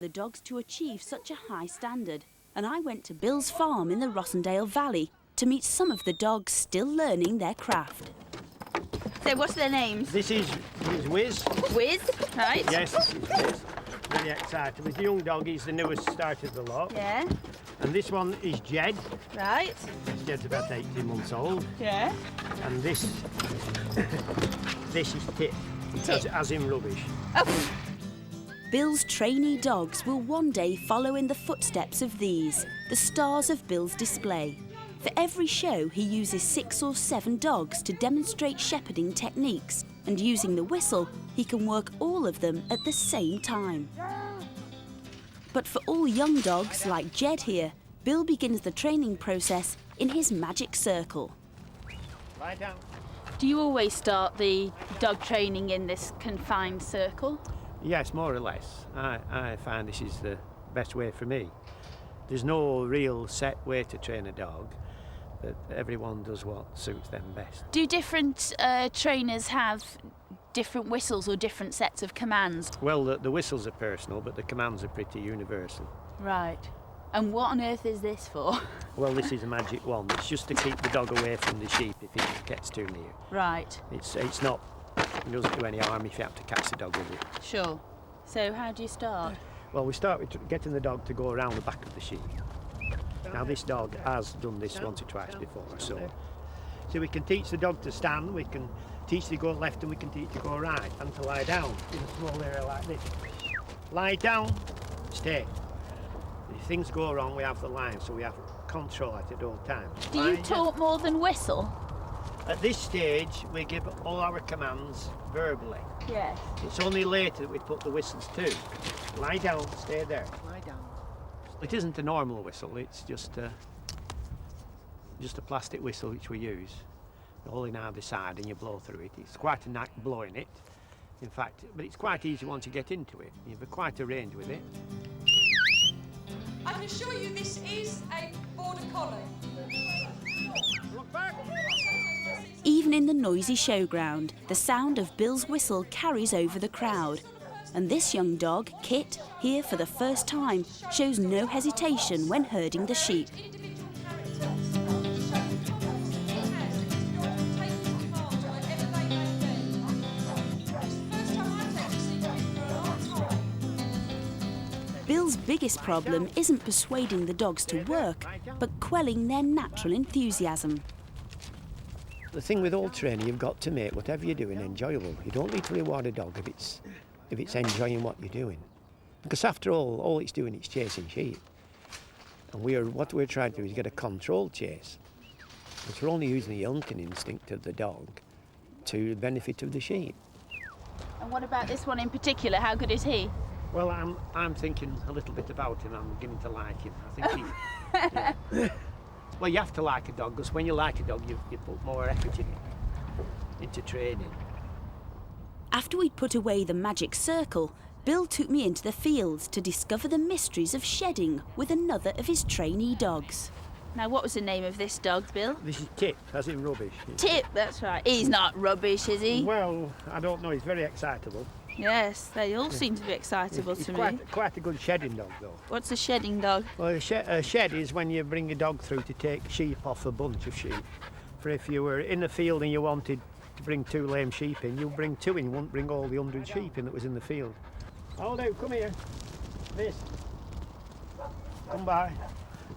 the dogs to achieve such a high standard, and I went to Bill's farm in the Rossendale Valley to meet some of the dogs still learning their craft. So what's their names? This is Wiz. Wiz, right? Yes, this is Wiz. Very excited. He's the young dog, he's the newest start of the lot. Yeah. And this one is Jed. Right. Jed's about 18 months old. Yeah. And this is Tip. As in rubbish. Oh. Bill's trainee dogs will one day follow in the footsteps of these, the stars of Bill's display. For every show, he uses 6 or 7 dogs to demonstrate shepherding techniques, and using the whistle, he can work all of them at the same time. But for all young dogs like Jed here, Bill begins the training process in his magic circle. Lie down. Do you always start the dog training in this confined circle? Yes, more or less. I find this is the best way for me. There's no real set way to train a dog, but everyone does what suits them best. Do different trainers have different whistles or different sets of commands? Well, the whistles are personal, but the commands are pretty universal. Right. And what on earth is this for? Well, this is a magic wand. It's just to keep the dog away from the sheep if it gets too near. Right. It's not, it doesn't do any harm if you have to catch the dog with it. Sure. So how do you start? Well, we start with getting the dog to go around the back of the sheep. Now, this dog has done this once or twice before, so we can teach the dog to stand, we can teach to go left, and we can teach to go right, and to lie down in a small area like this. Lie down, stay. If things go wrong, we have the line, so we have control at all times. Do you talk more than whistle? At this stage, we give all our commands verbally. Yes. It's only later that we put the whistles too. Lie down, stay there. Lie down. It isn't a normal whistle, it's just a plastic whistle which we use. All in either side and you blow through it. It's quite a knack blowing it, in fact, but it's quite easy once you get into it. You've got quite a range with it. I can assure you this is a border collie. Look back! Even in the noisy showground, the sound of Bill's whistle carries over the crowd. And this young dog, Kit, here for the first time, shows no hesitation when herding the sheep. Bill's biggest problem isn't persuading the dogs to work, but quelling their natural enthusiasm. The thing with all training, you've got to make whatever you're doing enjoyable. You don't need to reward a dog if it's enjoying what you're doing. Because after all it's doing is chasing sheep. And what we're trying to do is get a controlled chase. But we're only using the hunting instinct of the dog to the benefit of the sheep. And what about this one in particular? How good is he? Well, I'm thinking a little bit about him. I'm beginning to like him. I think he... Yeah. Well, you have to like a dog, because when you like a dog, you put more effort into training. After we'd put away the magic circle, Bill took me into the fields to discover the mysteries of shedding with another of his trainee dogs. Now, what was the name of this dog, Bill? This is Tip, as in rubbish. Tip, that's right. He's not rubbish, is he? Well, I don't know. He's very excitable. Yes, they all seem to be excitable He's to me. quite a good shedding dog, though. What's a shedding dog? Well, a shed is when you bring a dog through to take sheep off a bunch of sheep. For if you were in the field and you wanted to bring 2 lame sheep in, you'd bring 2 in, you wouldn't bring all the 100 sheep in that was in the field. Hold out, come here. This. Come by.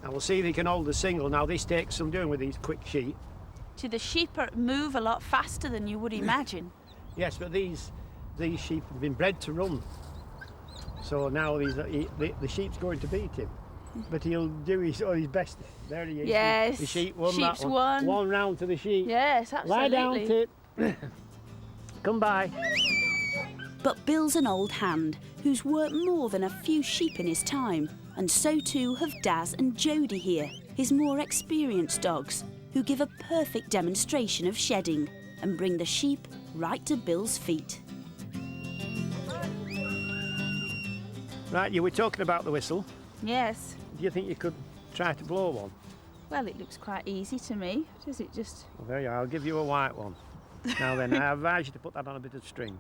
Now we'll see if he can hold a single. Now this takes some doing with these quick sheep. See, the sheep move a lot faster than you would imagine. Yes, but these sheep have been bred to run. So now the sheep's going to beat him. But he'll do his best. There he is. Yes. The sheep won Sheep's that one. won. One round to the sheep. Yes, absolutely. Lie down, Tip. Come by. But Bill's an old hand who's worked more than a few sheep in his time, and so too have Daz and Jody here, his more experienced dogs, who give a perfect demonstration of shedding and bring the sheep right to Bill's feet. Right, you were talking about the whistle. Yes. Do you think you could try to blow one? Well, it looks quite easy to me. Does it just... Well, there you are. I'll give you a white one. Now then, I advise you to put that on a bit of string.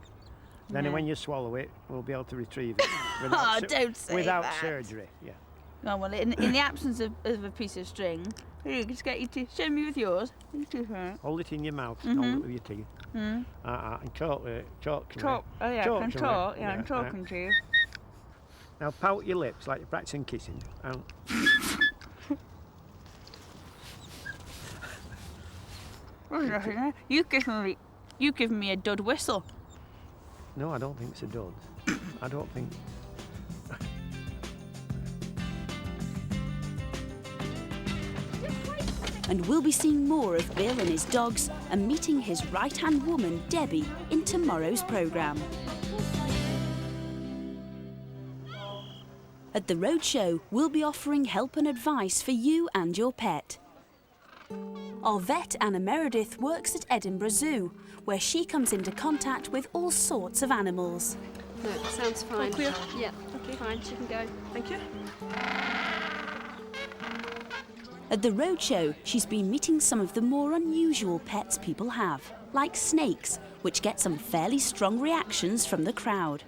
Then Yeah. when you swallow it, we'll be able to retrieve it Oh, don't say without that. surgery. Yeah. Oh, well, in the absence of a piece of string, you just get your teeth. Show me with yours. Hold it in your mouth. Mhm. Hold it with your teeth. Mm. And talk. Talk. to me. Talk. Oh, yeah, Talk I can to me. talk. Yeah, I'm talking to you. Now pout your lips like you're practicing kissing. And There's nothing there. You've given me a dud whistle. no, I don't think it's a dud. I don't think. And we'll be seeing more of Bill and his dogs and meeting his right-hand woman, Debbie, in tomorrow's programme. At the Roadshow, we'll be offering help and advice for you and your pet. Our vet, Anna Meredith, works at Edinburgh Zoo, where she comes into contact with all sorts of animals. No, sounds fine. All clear? Yeah, okay. Fine, she can go. Thank you. At the Roadshow, she's been meeting some of the more unusual pets people have, like snakes, which get some fairly strong reactions from the crowd.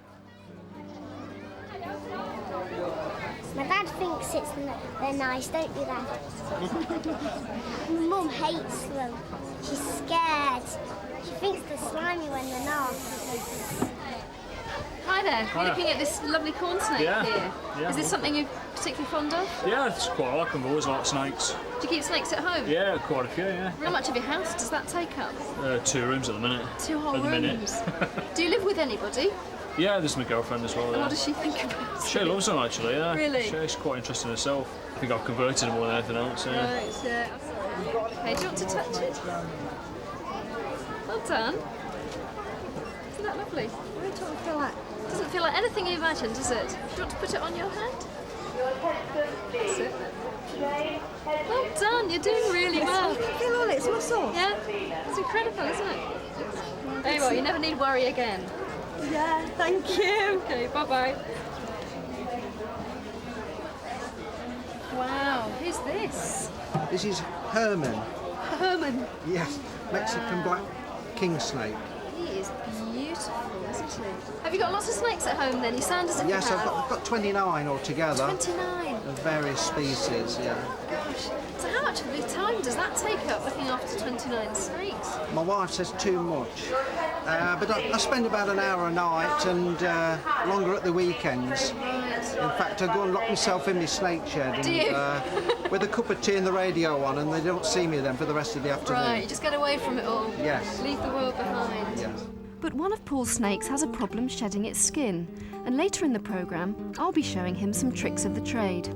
My dad thinks they're nice, don't you, Dad? Mum hates them. She's scared. She thinks they're slimy when they're not. Hi there. We're looking at this lovely corn snake here. Yeah. Is this something you're particularly fond of? Yeah, it's quite I like them. I've always liked snakes. Do you keep snakes at home? Yeah, quite a few, yeah. How much of your house does that take up? 2 rooms at the minute. 2 whole At the minute. rooms. Do you live with anybody? Yeah, there's my girlfriend as well. And Yeah. what does she think about it? She loves them actually, yeah. Really? She's quite interested in herself. I think I've converted her more than anything else, yeah. Right, yeah. Okay, do you want to touch it? Well done. Isn't that lovely? Doesn't feel like anything you imagined, does it? Do you want to put it on your hand? That's it. Well done, you're doing really well. Feel all its muscles. Yeah, it's incredible, isn't it? There you are, you never need worry again. Yeah, thank you. Okay, bye-bye. Wow, who's this? This is Herman. Herman. Yes, Mexican black king snake. He is beautiful, isn't he? Have you got lots of snakes at home then? You sound as if Yes, you I've have. got 29 altogether 29. of various species, yeah. Gosh. So how much of your time does that take up looking after 29 snakes? My wife says too much, but I spend about an hour a night and longer at the weekends. In fact, I go and lock myself in my snake shed Do you? and, with a cup of tea and the radio on, and they don't see me then for the rest of the afternoon. Right, you just get away from it all. Yes. Leave the world behind. Yes. But one of Paul's snakes has a problem shedding its skin, and later in the programme, I'll be showing him some tricks of the trade.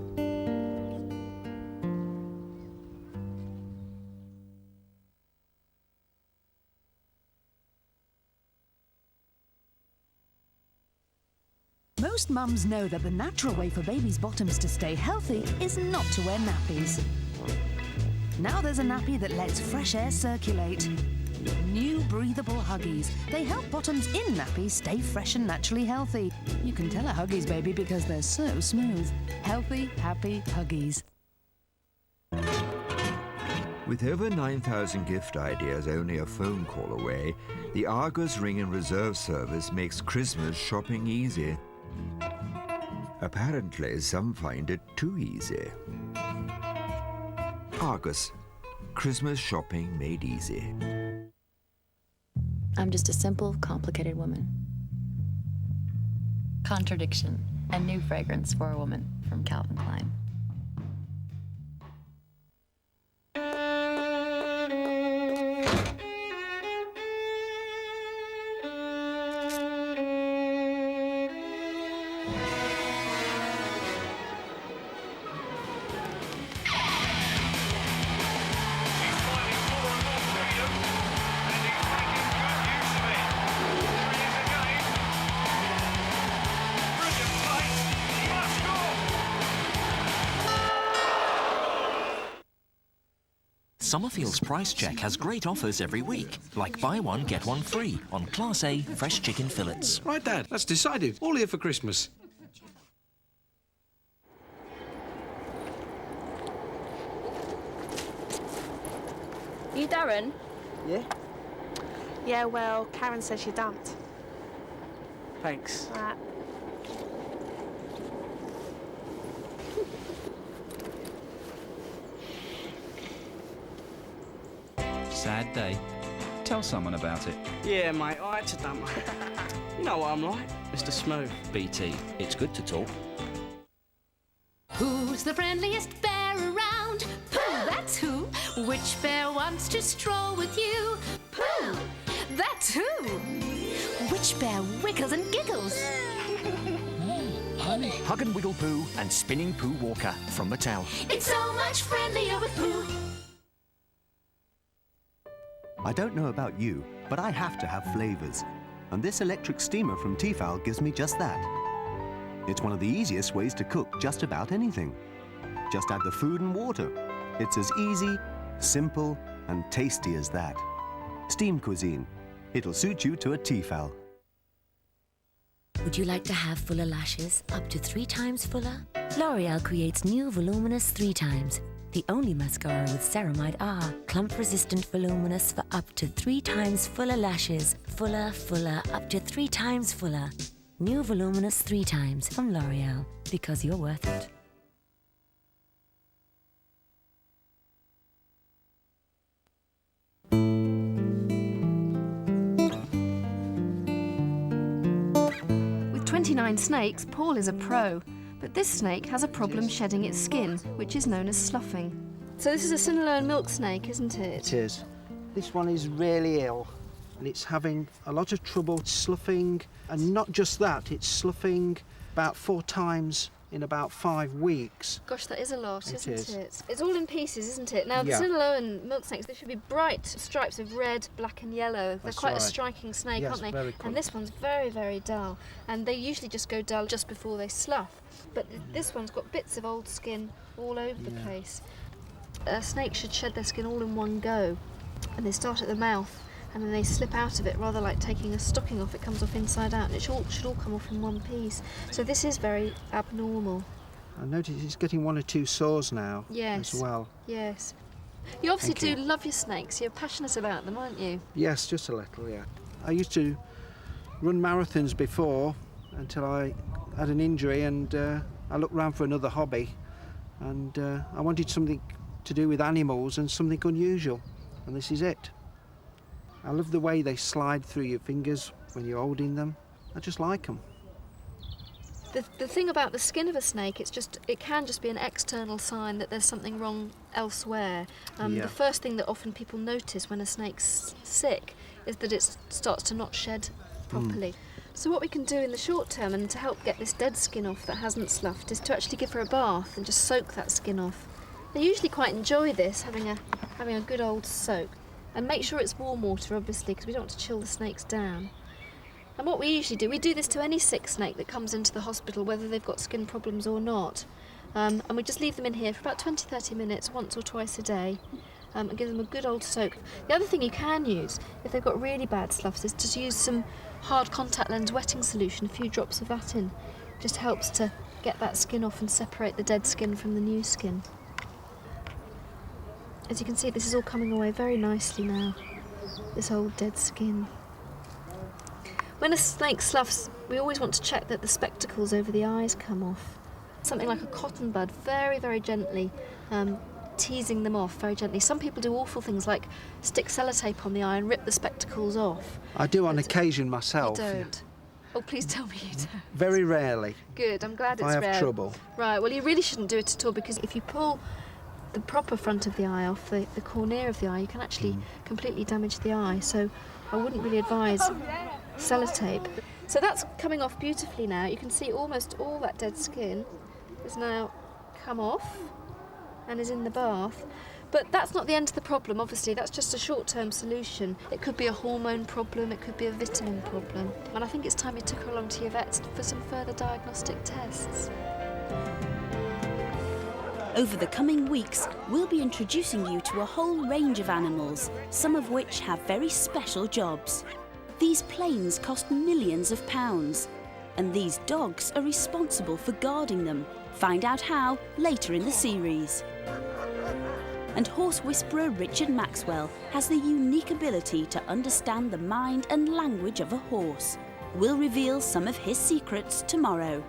Most mums know that the natural way for babies' bottoms to stay healthy is not to wear nappies. Now there's a nappy that lets fresh air circulate. New breathable Huggies. They help bottoms in nappies stay fresh and naturally healthy. You can tell a Huggies baby because they're so smooth. Healthy, happy Huggies. With over 9,000 gift ideas only a phone call away, the Argos Ring and Reserve service makes Christmas shopping easy. Apparently, some find it too easy. Argos, Christmas shopping made easy. I'm just a simple, complicated woman. Contradiction, a new fragrance for a woman from Calvin Klein. Summerfield's Price Check has great offers every week, like buy one, get one free on Class A fresh chicken fillets. Right, Dad, that's decided. All here for Christmas. You Darren? Yeah? Yeah, well, Karen says you don't. Thanks. Sad day. Tell someone about it. Yeah, mate, I had to dump mate. You know what I'm like, Mr. Smooth. BT, it's good to talk. Who's the friendliest bear around? Pooh, that's who. Which bear wants to stroll with you? Pooh, that's who. Which bear wiggles and giggles? Honey. Hug and Wiggle Pooh and Spinning Pooh Walker from Mattel. It's so much friendlier with Pooh. I don't know about you, but I have to have flavours. And this electric steamer from Tefal gives me just that. It's one of the easiest ways to cook just about anything. Just add the food and water. It's as easy, simple, and tasty as that. Steam cuisine. It'll suit you to a Tefal. Would you like to have fuller lashes, up to 3 times fuller? L'Oreal creates new Voluminous 3 times. The only mascara with ceramide R, clump-resistant voluminous for up to 3 times fuller lashes. Fuller, fuller, up to 3 times fuller. New Voluminous 3 times from L'Oreal, because you're worth it. With 29 snakes, Paul is a pro. But this snake has a problem shedding its skin, which is known as sloughing. So this is a Sinaloan milk snake, isn't it? It is. This one is really ill, and it's having a lot of trouble sloughing, and not just that, it's sloughing about 4 times in about 5 weeks. Gosh, that is a lot, isn't is. it? It's all in pieces, isn't it? Now, the Yeah. Sinaloan milk snakes, they should be bright stripes of red, black and yellow. They're That's quite a right. striking snake, Yes, aren't they? very cool. And this one's very, very dull. And they usually just go dull just before they slough. But this one's got bits of old skin all over the place. Snakes should shed their skin all in one go. And they start at the mouth, and then they slip out of it, rather like taking a stocking off. It comes off inside out, and it should all come off in one piece. So this is very abnormal. I notice it's getting 1 or 2 sores now Yes. as well. Yes. You obviously Thank do you. love your snakes. You're passionate about them, aren't you? Yes, just a little, yeah. I used to run marathons before until I had an injury, and I looked around for another hobby, and I wanted something to do with animals and something unusual, and this is it. I love the way they slide through your fingers when you're holding them. I just like them. The thing about the skin of a snake, it can just be an external sign that there's something wrong elsewhere. Yeah. The first thing that often people notice when a snake's sick is that it starts to not shed properly. So what we can do in the short term, and to help get this dead skin off that hasn't sloughed, is to actually give her a bath and just soak that skin off. They usually quite enjoy this, having a good old soak. And make sure it's warm water, obviously, because we don't want to chill the snakes down. And what we usually do, we do this to any sick snake that comes into the hospital, whether they've got skin problems or not. And we just leave them in here for about 20-30 minutes, once or twice a day, and give them a good old soak. The other thing you can use, if they've got really bad sloughs, is to use some hard contact lens wetting solution, a few drops of that in. Just helps to get that skin off and separate the dead skin from the new skin. As you can see, this is all coming away very nicely now, this old dead skin. When a snake sloughs, we always want to check that the spectacles over the eyes come off. Something like a cotton bud, very, very gently, teasing them off very gently. Some people do awful things like stick sellotape on the eye and rip the spectacles off. I do on occasion myself. You don't? Oh, please tell me you don't. Very rarely. Good, I'm glad it's I have rare. trouble. Right, well, you really shouldn't do it at all, because if you pull the proper front of the eye off, the cornea of the eye, you can actually completely damage the eye. So I wouldn't really advise sellotape. So that's coming off beautifully now. You can see almost all that dead skin has now come off and is in the bath. But that's not the end of the problem, obviously. That's just a short-term solution. It could be a hormone problem, it could be a vitamin problem. And I think it's time you took her along to your vet for some further diagnostic tests. Over the coming weeks, we'll be introducing you to a whole range of animals, some of which have very special jobs. These planes cost millions of pounds, and these dogs are responsible for guarding them. Find out how later in the series. And horse whisperer Richard Maxwell has the unique ability to understand the mind and language of a horse. We'll reveal some of his secrets tomorrow.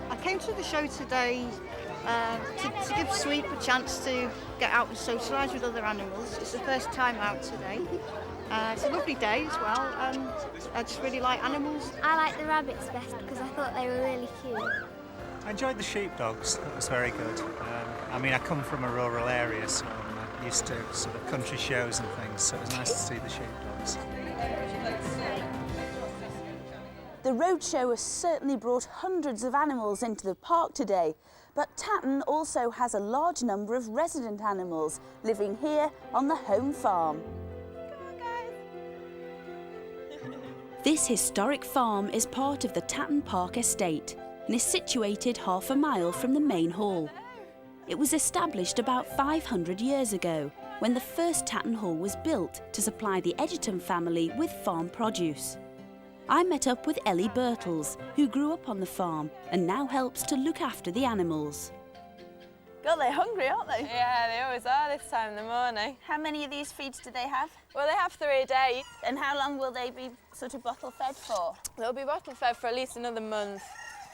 I came to the show today to give Sweep a chance to get out and socialise with other animals. It's the first time out today. It's a lovely day as well, and I just really like animals. I like the rabbits best because I thought they were really cute. I enjoyed the sheepdogs. That was very good. I mean, I come from a rural area, so I'm used to sort of country shows and things, so it was nice to see the sheepdogs. The Roadshow has certainly brought hundreds of animals into the park today, but Tatton also has a large number of resident animals living here on the home farm. This historic farm is part of the Tatton Park estate and is situated half a mile from the main hall. It was established about 500 years ago when the first Tatton Hall was built to supply the Edgerton family with farm produce. I met up with Ellie Birtles, who grew up on the farm and now helps to look after the animals. God, they're hungry, aren't they? Yeah, they always are this time in the morning. How many of these feeds do they have? Well, they have 3 a day. And how long will they be sort of bottle fed for? They'll be bottle fed for at least another month.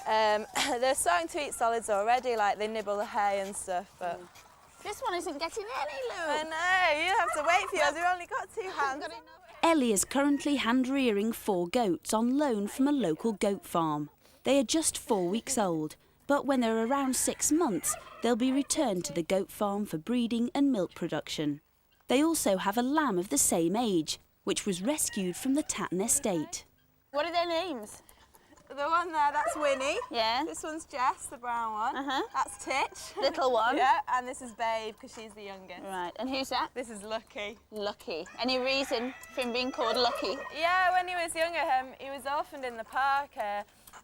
They're starting to eat solids already, like they nibble the hay and stuff, but... This one isn't getting any, Lou. I know, you have to wait for yours, you've only got 2 hands. Ellie is currently hand-rearing 4 goats on loan from a local goat farm. They are just 4 weeks old, but when they're around 6 months, they'll be returned to the goat farm for breeding and milk production. They also have a lamb of the same age, which was rescued from the Tatton estate. What are their names? The one there, that's Winnie. Yeah. This one's Jess, the brown one. That's Titch. Little one. Yeah, and this is Babe, because she's the youngest. Right, and who's that? This is Lucky. Lucky. Any reason for him being called Lucky? Yeah, when he was younger, he was orphaned in the park.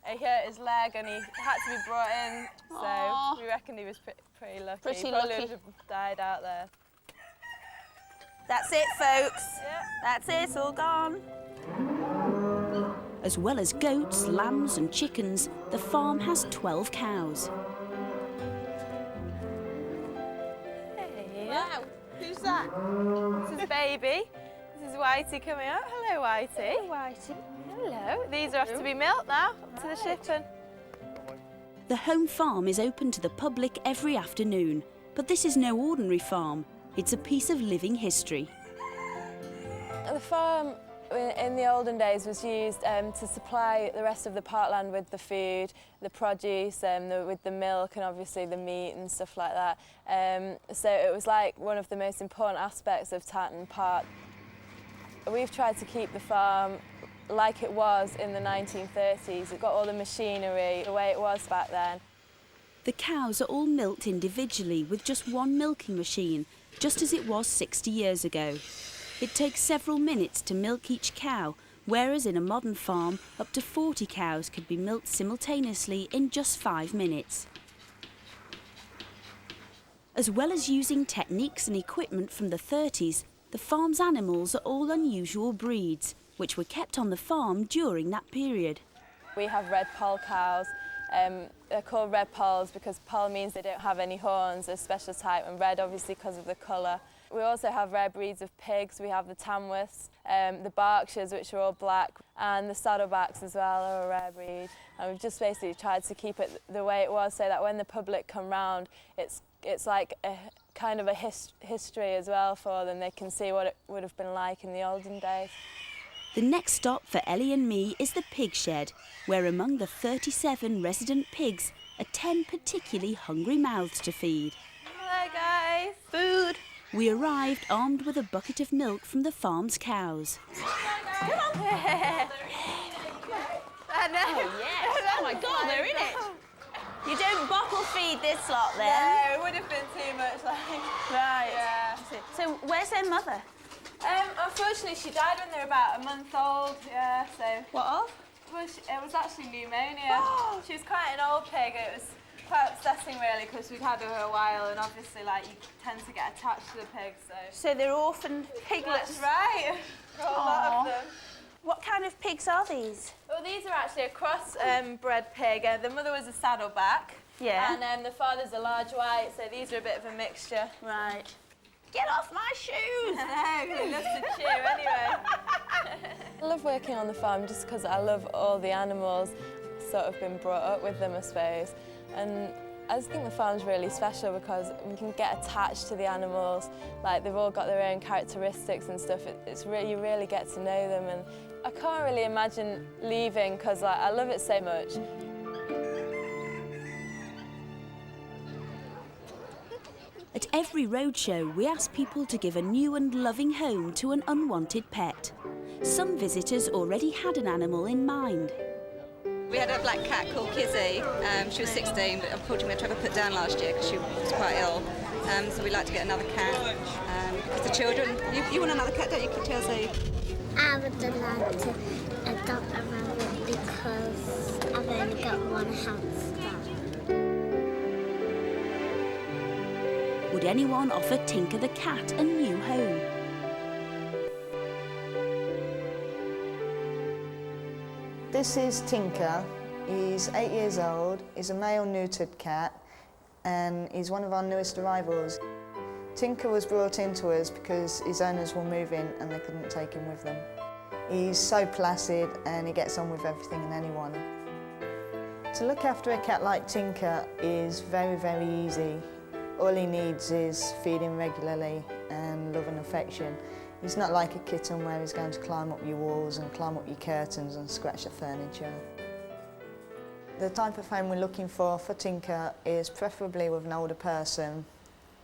He hurt his leg and he had to be brought in, so we reckoned he was pretty lucky. Pretty he probably lucky. would have died out there. That's it, folks. Yeah. That's it, it's all gone. As well as goats, lambs and chickens, the farm has 12 cows. Hey, wow. Who's that? This is Baby. This is Whitey coming up. Hello, Whitey. Hello, Whitey. Hello. These are off to be milked now, up to the shipping. The home farm is open to the public every afternoon, but this is no ordinary farm. It's a piece of living history. The farm in the olden days was used to supply the rest of the parkland with the food, the produce, with the milk and obviously the meat and stuff like that. So it was like one of the most important aspects of Tatton Park. We've tried to keep the farm like it was in the 1930s. It got all the machinery the way it was back then. The cows are all milked individually with just one milking machine, just as it was 60 years ago. It takes several minutes to milk each cow, whereas in a modern farm, up to 40 cows could be milked simultaneously in just 5 minutes. As well as using techniques and equipment from the 30s, the farm's animals are all unusual breeds, which were kept on the farm during that period. We have red poll cows. They're called red polls because poll means they don't have any horns, they're a special type, and red obviously because of the colour. We also have rare breeds of pigs. We have the Tamworths, the Berkshires, which are all black, and the Saddlebacks as well are a rare breed. And we've just basically tried to keep it the way it was so that when the public come round, it's like a kind of a history as well for them. They can see what it would have been like in the olden days. The next stop for Ellie and me is the pig shed, where among the 37 resident pigs are 10 particularly hungry mouths to feed. Hello guys. Food. We arrived armed with a bucket of milk from the farm's cows. Come on. I know. Oh, yes. Oh my God, they're in it. You don't bottle feed this lot then? No, it would have been too much like. Right. Yeah. So where's their mother? Unfortunately, she died when they were about a month old. Yeah. So. What of? Well, it was actually pneumonia. Oh. She was quite an old pig. It was quite upsetting really because we'd had her a while, and obviously like you tend to get attached to the pigs. So they're orphan piglets. That's right. A lot of them. What kind of pigs are these? Well, these are actually a cross-bred pig. The mother was a saddleback, Yeah. And the father's a large white, so these are a bit of a mixture. Right. Get off my shoes! I know, he loves to chew anyway. I love working on the farm just because I love all the animals, sort of been brought up with them, I suppose. And I just think the farm's really special because we can get attached to the animals. Like, they've all got their own characteristics and stuff. It's really, you really get to know them, and I can't really imagine leaving because I love it so much. At every roadshow, we ask people to give a new and loving home to an unwanted pet. Some visitors already had an animal in mind. We had a black cat called Kizzy. She was 16, but unfortunately we had to have her put down last year because she was quite ill. So we'd like to get another cat. Because the children, you want another cat, don't you, Chelsea? I would like to adopt a rabbit because I've only got one hamster. Would anyone offer Tinker the cat a new home? This is Tinker. He's 8 years old, he's a male neutered cat, and he's one of our newest arrivals. Tinker was brought into us because his owners were moving and they couldn't take him with them. He's so placid and he gets on with everything and anyone. To look after a cat like Tinker is very, very easy. All he needs is feeding regularly and love and affection. He's not like a kitten where he's going to climb up your walls and climb up your curtains and scratch the furniture. The type of home we're looking for Tinker is preferably with an older person.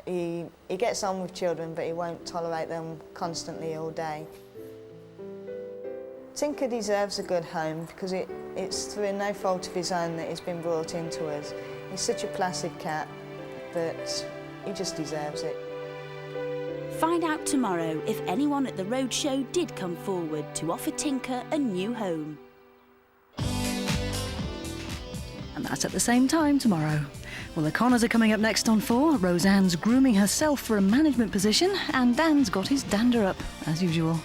He gets on with children, but he won't tolerate them constantly all day. Tinker deserves a good home because it's through no fault of his own that he's been brought into us. He's such a placid cat that he just deserves it. Find out tomorrow if anyone at the Roadshow did come forward to offer Tinker a new home. And that's at the same time tomorrow. Well, the Connors are coming up next on 4. Roseanne's grooming herself for a management position, and Dan's got his dander up, as usual.